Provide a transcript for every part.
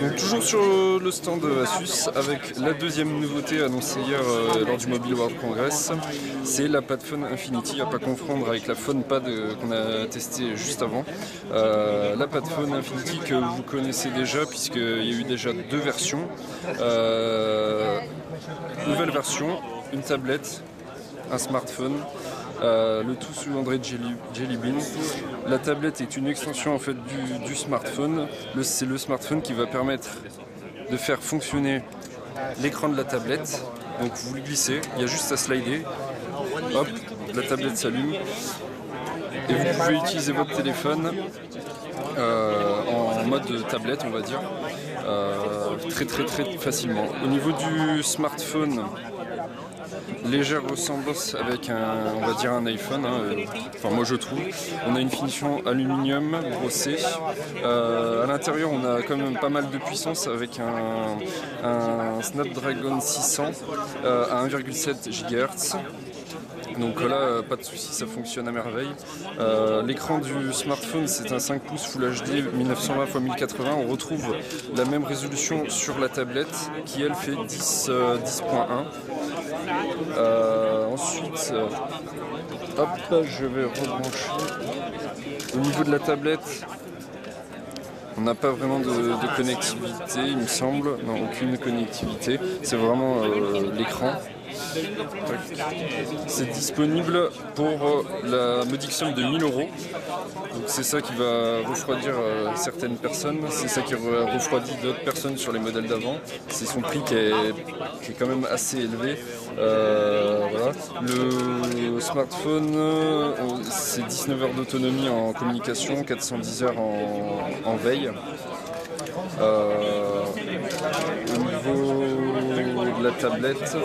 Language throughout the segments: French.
Donc toujours sur le stand Asus avec la deuxième nouveauté annoncée hier lors du Mobile World Congress, c'est la PadPhone Infinity, à pas confondre avec la PhonePad qu'on a testé juste avant. La PadPhone Infinity que vous connaissez déjà puisqu'il y a eu déjà deux versions. Nouvelle version, une tablette, un smartphone. Le tout sous Android Jelly Bean. La tablette est une extension en fait du smartphone. C'est le smartphone qui va permettre de faire fonctionner l'écran de la tablette. Donc vous le glissez, il y a juste à slider. Hop, la tablette s'allume. Et vous pouvez utiliser votre téléphone en mode tablette, on va dire, très facilement. Au niveau du smartphone, légère ressemblance avec on va dire un iPhone, enfin moi je trouve. On a une finition aluminium brossée. À l'intérieur on a quand même pas mal de puissance avec un Snapdragon 600 à 1,7 GHz. Donc là, pas de souci, ça fonctionne à merveille. L'écran du smartphone, c'est un 5 pouces Full HD 1920 x 1080. On retrouve la même résolution sur la tablette qui, elle, fait 10.1. Ensuite, hop, je vais rebrancher. Au niveau de la tablette, on n'a pas vraiment de connectivité, il me semble. Non, aucune connectivité. C'est vraiment l'écran. C'est disponible pour la modique somme de 1000 €. Donc c'est ça qui va refroidir certaines personnes, c'est ça qui refroidit d'autres personnes sur les modèles d'avant. C'est son prix qui est quand même assez élevé. Voilà. Le smartphone, c'est 19 heures d'autonomie en communication, 410 heures en veille. Au niveau de la tablette,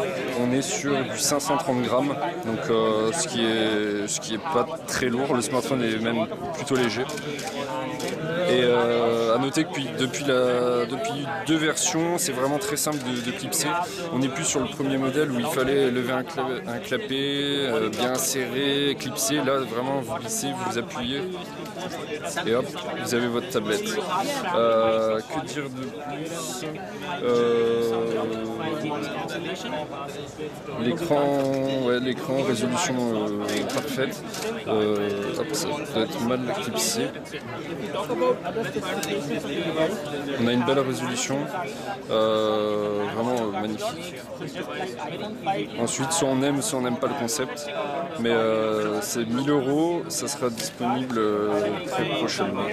on est sur du 530 grammes, donc ce qui est pas très lourd. Le smartphone est même plutôt léger. Et à noter que depuis deux versions, c'est vraiment très simple de clipser. On n'est plus sur le premier modèle où il fallait lever un clapet, bien serré, clipser. Là, vraiment, vous glissez, vous appuyez et hop, vous avez votre tablette. Que dire de plus? L'écran, résolution parfaite. Hop, ça doit être mal clipsé. On a une belle résolution, vraiment magnifique. Ensuite, soit on aime, soit on n'aime pas le concept, mais c'est 1000 €, ça sera disponible très prochainement.